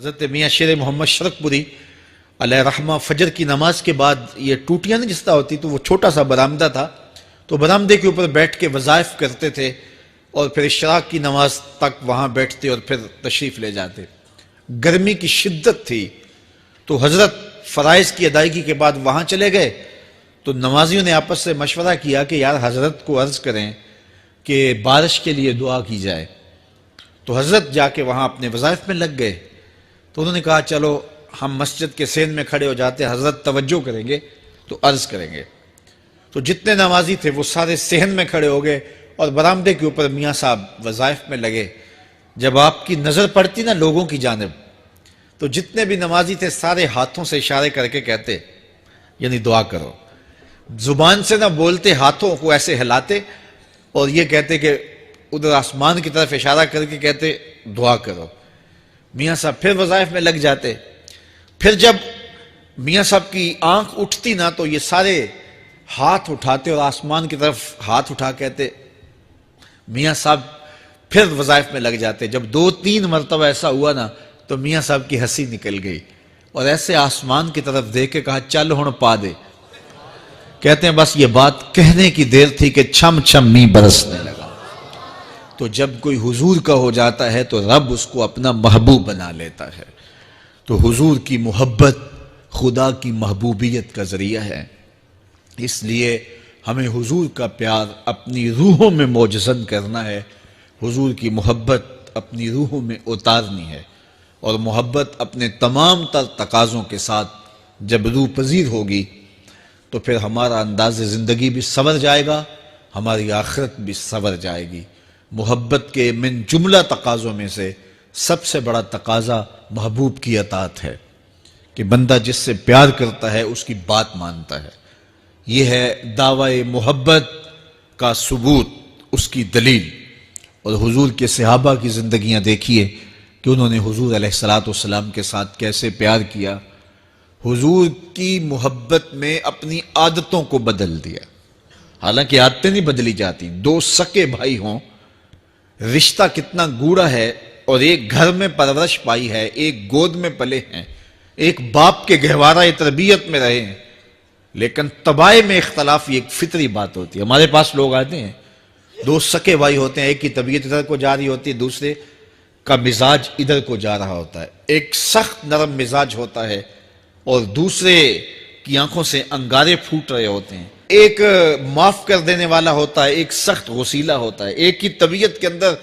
حضرت میاں شیر محمد شرک پوری علیہ رحمہ فجر کی نماز کے بعد یہ ٹوٹیاں نہیں جس طرح ہوتی تو وہ چھوٹا سا برآمدہ تھا، تو برآمدے کے اوپر بیٹھ کے وظائف کرتے تھے اور پھر اشراق کی نماز تک وہاں بیٹھتے اور پھر تشریف لے جاتے۔ گرمی کی شدت تھی تو حضرت فرائض کی ادائیگی کے بعد وہاں چلے گئے، تو نمازیوں نے آپس سے مشورہ کیا کہ یار حضرت کو عرض کریں کہ بارش کے لیے دعا کی جائے۔ تو حضرت جا کے وہاں اپنے وظائف میں لگ گئے، تو انہوں نے کہا چلو ہم مسجد کے سین میں کھڑے ہو جاتے، حضرت توجہ کریں گے تو عرض کریں گے۔ تو جتنے نمازی تھے وہ سارے صحن میں کھڑے ہو گئے اور برآمدے کے اوپر میاں صاحب وظائف میں لگے۔ جب آپ کی نظر پڑتی نا لوگوں کی جانب، تو جتنے بھی نمازی تھے سارے ہاتھوں سے اشارے کر کے کہتے یعنی دعا کرو، زبان سے نہ بولتے، ہاتھوں کو ایسے ہلاتے اور یہ کہتے کہ ادھر آسمان کی طرف اشارہ کر کے کہتے دعا کرو۔ میاں صاحب پھر وظائف میں لگ جاتے۔ پھر جب میاں صاحب کی آنکھ اٹھتی نا تو یہ سارے ہاتھ اٹھاتے اور آسمان کی طرف ہاتھ اٹھا کہتے، میاں صاحب پھر وظائف میں لگ جاتے۔ جب 2-3 مرتبہ ایسا ہوا نا تو میاں صاحب کی ہنسی نکل گئی اور ایسے آسمان کی طرف دیکھ کے کہا چل ہن پا دے۔ کہتے ہیں بس یہ بات کہنے کی دیر تھی کہ چھم چھم می برسنے لگا۔ تو جب کوئی حضور کا ہو جاتا ہے تو رب اس کو اپنا محبوب بنا لیتا ہے۔ تو حضور کی محبت خدا کی محبوبیت کا ذریعہ ہے، اس لیے ہمیں حضور کا پیار اپنی روحوں میں موجزن کرنا ہے، حضور کی محبت اپنی روحوں میں اتارنی ہے، اور محبت اپنے تمام تر تقاضوں کے ساتھ جب روح پذیر ہوگی تو پھر ہمارا انداز زندگی بھی سنور جائے گا، ہماری آخرت بھی سنور جائے گی۔ محبت کے من جملہ تقاضوں میں سے سب سے بڑا تقاضا محبوب کی اطاعت ہے، کہ بندہ جس سے پیار کرتا ہے اس کی بات مانتا ہے۔ یہ ہے دعوی محبت کا ثبوت، اس کی دلیل۔ اور حضور کے صحابہ کی زندگیاں دیکھیے کہ انہوں نے حضور علیہ السلام کے ساتھ کیسے پیار کیا، حضور کی محبت میں اپنی عادتوں کو بدل دیا۔ حالانکہ عادتیں نہیں بدلی جاتی، 2 سکے بھائی ہوں، رشتہ کتنا گوڑا ہے، اور ایک گھر میں پرورش پائی ہے، ایک گود میں پلے ہیں، ایک باپ کے گہوارہ تربیت میں رہے ہیں، لیکن طبائع میں اختلاف یہ ایک فطری بات ہوتی ہے۔ ہمارے پاس لوگ آتے ہیں 2 سکے بھائی ہوتے ہیں، ایک کی طبیعت ادھر کو جا رہی ہوتی ہے، دوسرے کا مزاج ادھر کو جا رہا ہوتا ہے، ایک سخت نرم مزاج ہوتا ہے اور دوسرے کی آنکھوں سے انگارے پھوٹ رہے ہوتے ہیں، ایک معاف کر دینے والا ہوتا ہے، ایک سخت غصیلا ہوتا ہے، ایک کی طبیعت کے اندر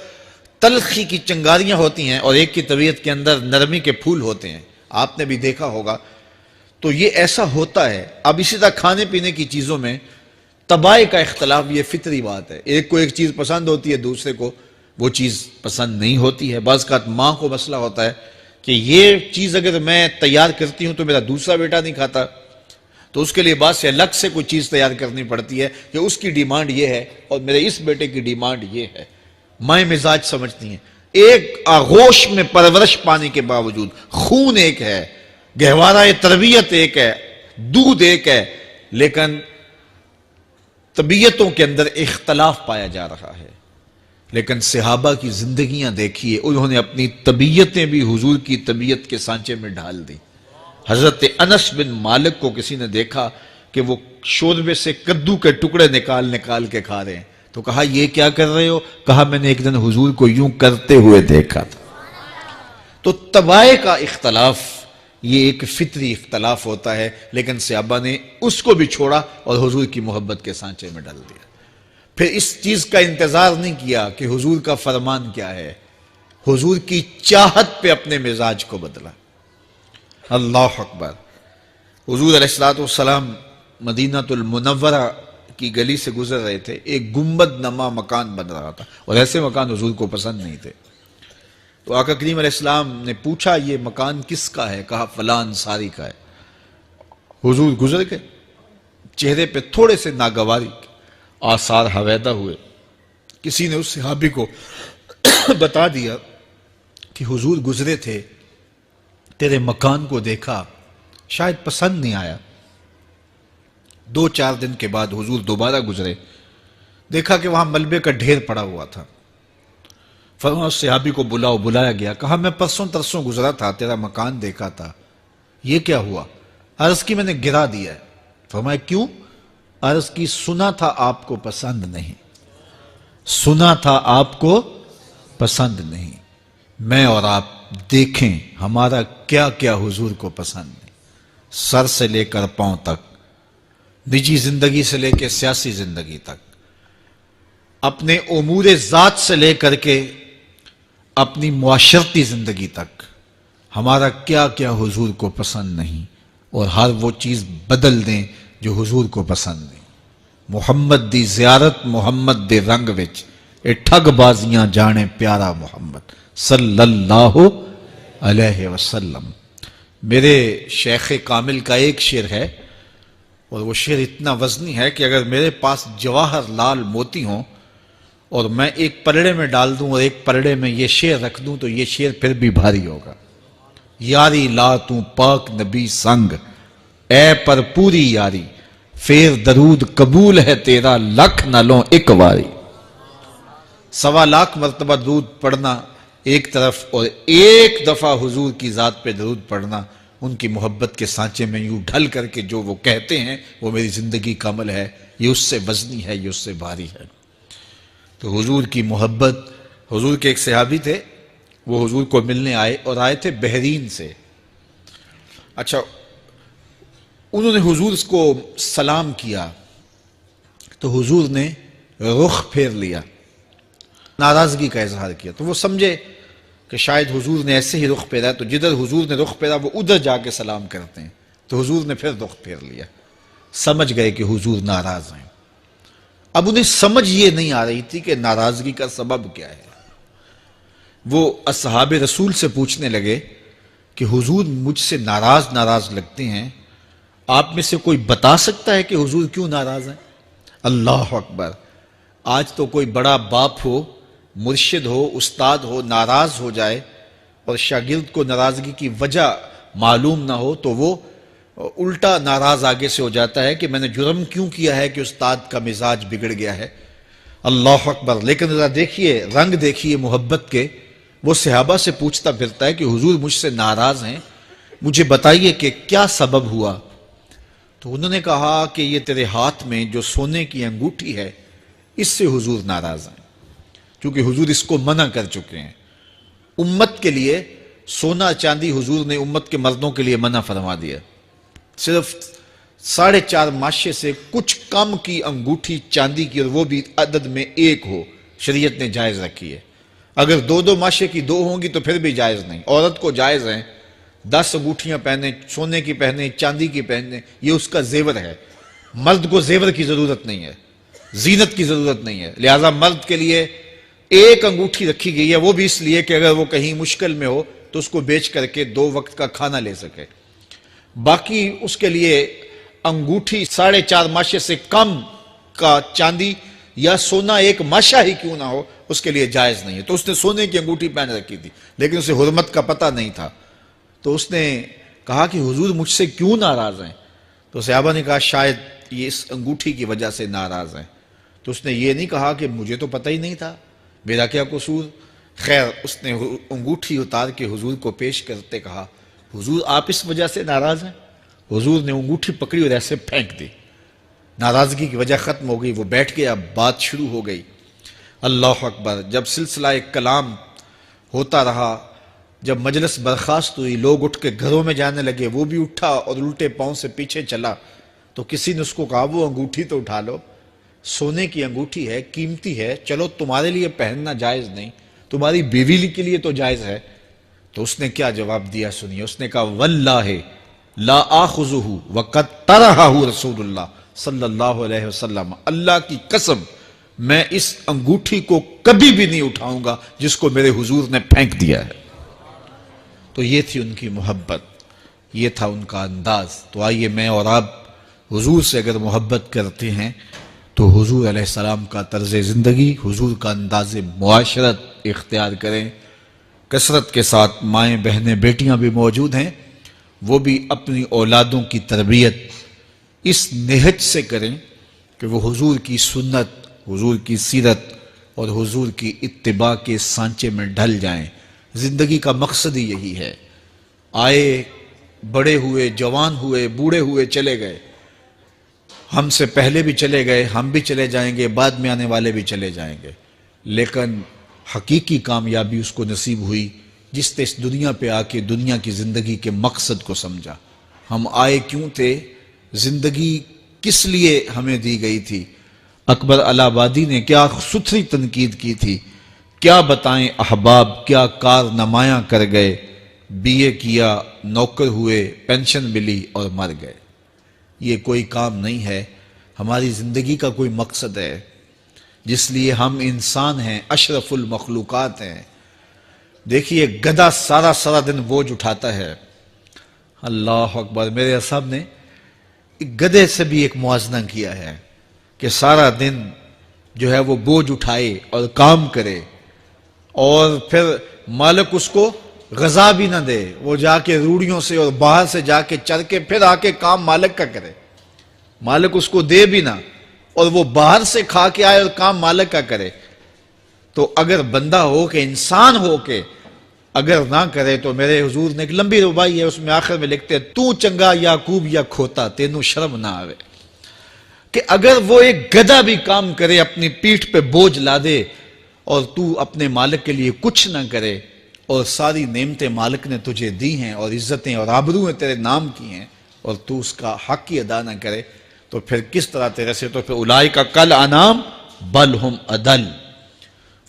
تلخی کی چنگاریاں ہوتی ہیں اور ایک کی طبیعت کے اندر نرمی کے پھول ہوتے ہیں، آپ نے بھی دیکھا ہوگا۔ تو یہ ایسا ہوتا ہے۔ اب اسی طرح کھانے پینے کی چیزوں میں طبائع کا اختلاف یہ فطری بات ہے، ایک کو ایک چیز پسند ہوتی ہے، دوسرے کو وہ چیز پسند نہیں ہوتی ہے۔ بعض اوقات ماں کو مسئلہ ہوتا ہے کہ یہ چیز اگر میں تیار کرتی ہوں تو میرا دوسرا بیٹا نہیں کھاتا، تو اس کے لیے بعض سے الگ سے کوئی چیز تیار کرنی پڑتی ہے کہ اس کی ڈیمانڈ یہ ہے اور میرے اس بیٹے کی ڈیمانڈ یہ ہے۔ مائیں مزاج سمجھتی ہیں، ایک آغوش میں پرورش پانے کے باوجود خون ایک ہے، گہوارہ تربیت ایک ہے، دودھ ایک ہے، لیکن طبیعتوں کے اندر اختلاف پایا جا رہا ہے۔ لیکن صحابہ کی زندگیاں دیکھیے، انہوں نے اپنی طبیعتیں بھی حضور کی طبیعت کے سانچے میں ڈھال دی۔ حضرت انس بن مالک کو کسی نے دیکھا کہ وہ شوربے سے کدو کے ٹکڑے نکال نکال کے کھا رہے ہیں، تو کہا یہ کیا کر رہے ہو؟ کہا میں نے ایک دن حضور کو یوں کرتے ہوئے دیکھا تھا۔ تو طبائع کا اختلاف یہ ایک فطری اختلاف ہوتا ہے، لیکن صحابہ نے اس کو بھی چھوڑا اور حضور کی محبت کے سانچے میں ڈال دیا۔ پھر اس چیز کا انتظار نہیں کیا کہ حضور کا فرمان کیا ہے، حضور کی چاہت پہ اپنے مزاج کو بدلا۔ اللہ اکبر۔ حضور علیہ السلام مدینہ المنورہ کی گلی سے گزر رہے تھے، ایک گنبد نما مکان بن رہا تھا، اور ایسے مکان حضور کو پسند نہیں تھے۔ تو آقا کریم علیہ السلام نے پوچھا یہ مکان کس کا ہے؟ کہا فلاں انصاری کا ہے۔ حضور گزر گئے، چہرے پہ تھوڑے سے ناگواری آثار حویدہ ہوئے۔ کسی نے اس صحابی کو بتا دیا کہ حضور گزرے تھے، تیرے مکان کو دیکھا، شاید پسند نہیں آیا۔ 2-4 دن کے بعد حضور دوبارہ گزرے، دیکھا کہ وہاں ملبے کا ڈھیر پڑا ہوا تھا۔ فرمایا اس صحابی کو بلاؤ، بلایا گیا، کہا میں پرسوں ترسوں گزرا تھا، تیرا مکان دیکھا تھا، یہ کیا ہوا؟ عرض کی میں نے گرا دیا ہے۔ فرمایا کیوں؟ عرض کی سنا تھا آپ کو پسند نہیں، سنا تھا آپ کو پسند نہیں۔ میں اور آپ دیکھیں ہمارا کیا کیا حضور کو پسند نہیں، سر سے لے کر پاؤں تک، نجی زندگی سے لے کے سیاسی زندگی تک، اپنے امور ذات سے لے کر کے اپنی معاشرتی زندگی تک، ہمارا کیا کیا حضور کو پسند نہیں، اور ہر وہ چیز بدل دیں جو حضور کو پسند نہیں۔ محمد دی زیارت محمد دے رنگ وچ، اے ٹھگ بازیاں جانے پیارا محمد صلی اللہ علیہ وسلم۔ میرے شیخ کامل کا ایک شعر ہے، اور وہ شعر اتنا وزنی ہے کہ اگر میرے پاس جواہر لال موتی ہوں اور میں ایک پلڑے میں ڈال دوں اور ایک پلڑے میں یہ شعر رکھ دوں تو یہ شعر پھر بھی بھاری ہوگا۔ یاری لا تو پاک نبی سنگ، اے پر پوری یاری، پھر درود قبول ہے تیرا لکھ نہ لوں ایک واری۔ 1.25 مرتبہ درود پڑھنا ایک طرف، اور ایک دفعہ حضور کی ذات پہ درود پڑھنا، ان کی محبت کے سانچے میں یوں ڈھل کر کے جو وہ کہتے ہیں وہ میری زندگی کا عمل ہے، یہ اس سے وزنی ہے، یہ اس سے بھاری ہے۔ تو حضور کی محبت، حضور کے ایک صحابی تھے، وہ حضور کو ملنے آئے، اور آئے تھے بحرین سے۔ اچھا، انہوں نے حضور کو سلام کیا تو حضور نے رخ پھیر لیا، ناراضگی کا اظہار کیا، تو وہ سمجھے کہ شاید حضور نے ایسے ہی رخ پھیرا، تو جدھر حضور نے رخ پھیرا وہ ادھر جا کے سلام کرتے ہیں، تو حضور نے پھر رخ پھیر لیا، سمجھ گئے کہ حضور ناراض ہیں۔ اب انہیں سمجھ یہ نہیں آ رہی تھی کہ ناراضگی کا سبب کیا ہے۔ وہ اصحاب رسول سے پوچھنے لگے کہ حضور مجھ سے ناراض لگتے ہیں، آپ میں سے کوئی بتا سکتا ہے کہ حضور کیوں ناراض ہیں؟ اللہ اکبر! آج تو کوئی بڑا باپ ہو، مرشد ہو، استاد ہو، ناراض ہو جائے اور شاگرد کو ناراضگی کی وجہ معلوم نہ ہو تو وہ الٹا ناراض آگے سے ہو جاتا ہے کہ میں نے جرم کیوں کیا ہے کہ استاد کا مزاج بگڑ گیا ہے۔ اللہ اکبر! لیکن ذرا دیکھیے، رنگ دیکھیے محبت کے، وہ صحابہ سے پوچھتا پھرتا ہے کہ حضور مجھ سے ناراض ہیں، مجھے بتائیے کہ کیا سبب ہوا؟ تو انہوں نے کہا کہ یہ تیرے ہاتھ میں جو سونے کی انگوٹھی ہے، اس سے حضور ناراض ہیں، کیونکہ حضور اس کو منع کر چکے ہیں۔ امت کے لیے سونا چاندی حضور نے امت کے مردوں کے لیے منع فرما دیا، صرف 4.5 ماشے سے کچھ کم کی انگوٹھی چاندی کی، اور وہ بھی عدد میں 1 ہو، شریعت نے جائز رکھی ہے۔ اگر 2 ماشے کی 2 ہوں گی تو پھر بھی جائز نہیں۔ عورت کو جائز ہیں 10 انگوٹھیاں پہنے، سونے کی پہنے، چاندی کی پہنے، یہ اس کا زیور ہے۔ مرد کو زیور کی ضرورت نہیں ہے، زینت کی ضرورت نہیں ہے، لہذا مرد کے لیے 1 انگوٹھی رکھی گئی ہے، وہ بھی اس لیے کہ اگر وہ کہیں مشکل میں ہو تو اس کو بیچ کر کے 2 وقت کا کھانا لے سکے۔ باقی اس کے لیے انگوٹھی 4.5 ماشے سے کم کا چاندی یا سونا 1 ماشا ہی کیوں نہ ہو، اس کے لیے جائز نہیں ہے۔ تو اس نے سونے کی انگوٹھی پہن رکھی تھی، لیکن اسے حرمت کا پتہ نہیں تھا، تو اس نے کہا کہ حضور مجھ سے کیوں ناراض ہیں؟ تو صحابہ نے کہا شاید یہ اس انگوٹھی کی وجہ سے ناراض ہیں۔ تو اس نے یہ نہیں کہا کہ مجھے تو پتہ ہی نہیں تھا، میرا کیا قصور؟ خیر، اس نے انگوٹھی اتار کے حضور کو پیش کرتے کہا حضور آپ اس وجہ سے ناراض ہیں؟ حضور نے انگوٹھی پکڑی اور ایسے پھینک دی، ناراضگی کی وجہ ختم ہو گئی، وہ بیٹھ گیا، بات شروع ہو گئی۔ اللہ اکبر! جب سلسلہ کلام ہوتا رہا، جب مجلس برخاست ہوئی، لوگ اٹھ کے گھروں میں جانے لگے، وہ بھی اٹھا اور الٹے پاؤں سے پیچھے چلا، تو کسی نے اس کو کہا وہ انگوٹھی تو اٹھا لو، سونے کی انگوٹھی ہے، قیمتی ہے، چلو تمہارے لیے پہننا جائز نہیں، تمہاری بیوی کے لیے تو جائز ہے۔ تو اس نے کیا جواب دیا سنیے، اس نے کہا واللہ لا آخذہ وقد طرحہ رسول اللہ صلی اللہ علیہ وسلم، اللہ کی قسم میں اس انگوٹھی کو کبھی بھی نہیں اٹھاؤں گا جس کو میرے حضور نے پھینک دیا ہے۔ تو یہ تھی ان کی محبت، یہ تھا ان کا انداز۔ تو آئیے میں اور آپ حضور سے اگر محبت کرتے ہیں تو حضور علیہ السلام کا طرز زندگی، حضور کا انداز معاشرت اختیار کریں۔ کثرت کے ساتھ مائیں بہنیں بیٹیاں بھی موجود ہیں، وہ بھی اپنی اولادوں کی تربیت اس نہج سے کریں کہ وہ حضور کی سنت، حضور کی سیرت اور حضور کی اتباع کے سانچے میں ڈھل جائیں۔ زندگی کا مقصد ہی یہی ہے۔ آئے، بڑے ہوئے، جوان ہوئے، بوڑھے ہوئے، چلے گئے، ہم سے پہلے بھی چلے گئے، ہم بھی چلے جائیں گے، بعد میں آنے والے بھی چلے جائیں گے، لیکن حقیقی کامیابی اس کو نصیب ہوئی جس نے اس دنیا پہ آ کے دنیا کی زندگی کے مقصد کو سمجھا۔ ہم آئے کیوں تھے، زندگی کس لیے ہمیں دی گئی تھی۔ اکبر الہ آبادی نے کیا ستھری تنقید کی تھی، کیا بتائیں احباب، کیا کارنمایاں کر گئے، بی اے کیا، نوکر ہوئے، پینشن ملی اور مر گئے۔ یہ کوئی کام نہیں ہے، ہماری زندگی کا کوئی مقصد ہے جس لیے ہم انسان ہیں، اشرف المخلوقات ہیں۔ دیکھیے گدھا سارا دن بوجھ اٹھاتا ہے، اللہ اکبر۔ میرے صاحب نے گدھے سے بھی ایک موازنہ کیا ہے کہ سارا دن جو ہے وہ بوجھ اٹھائے اور کام کرے، اور پھر مالک اس کو غذا بھی نہ دے، وہ جا کے روڑیوں سے اور باہر سے جا کے چر کے پھر آ کے کام مالک کا کرے، مالک اس کو دے بھی نہ، اور وہ باہر سے کھا کے آئے اور کام مالک کا کرے۔ تو اگر بندہ ہو کے، انسان ہو کے اگر نہ کرے تو میرے حضور نے ایک لمبی ربائی ہے، اس میں آخر میں لکھتے ہیں تو چنگا یعقوب یا کھوتا تینوں شرم نہ آوے، کہ اگر وہ ایک گدھا بھی کام کرے، اپنی پیٹھ پہ بوجھ لا دے، اور تو اپنے مالک کے لیے کچھ نہ کرے، اور ساری نعمتیں مالک نے تجھے دی ہیں اور عزتیں اور آبرویں تیرے نام کی ہیں، اور تو اس کا حق ہی ادا نہ کرے، تو پھر کس طرح تیرے سے، تو پھر اولئک کل انعام بل ہم اضل،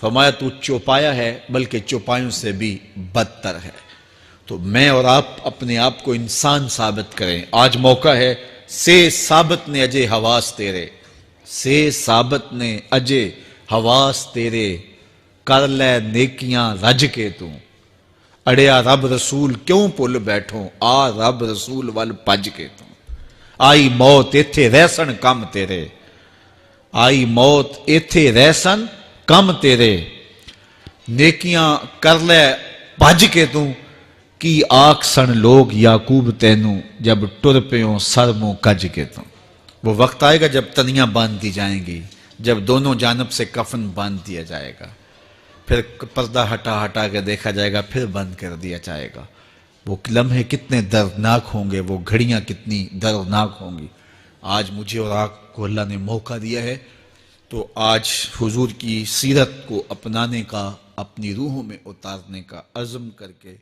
فرمایا تو چوپایا ہے بلکہ چوپایوں سے بھی بدتر ہے۔ تو میں اور آپ اپنے آپ کو انسان ثابت کریں، آج موقع ہے۔ سے ثابت نے اجے حواس تیرے، سے ثابت نے اجے حواس تیرے، کر لے نیکیاں رج کے تو، اڑیا رب رسول کیوں پل بیٹھوں، آ رب رسول ول پج کے تو، آئی موت ایتھے رہسن کم تیرے، آئی موت ایتھے رہسن کم تیرے، نیکیاں کر لے بھج کے تو، کی آکھ سن لوگ یعقوب تینوں، جب ٹر پیوں سر منہ کج کے تو۔ وہ وقت آئے گا جب تنیاں باندھ دی جائیں گی، جب دونوں جانب سے کفن باندھ دیا جائے گا، پھر پردہ ہٹا کے دیکھا جائے گا، پھر بند کر دیا جائے گا۔ وہ لمحے کتنے دردناک ہوں گے، وہ گھڑیاں کتنی دردناک ہوں گی۔ آج مجھے اور آپ کو اللہ نے موقع دیا ہے، تو آج حضور کی سیرت کو اپنانے کا، اپنی روحوں میں اتارنے کا عزم کر کے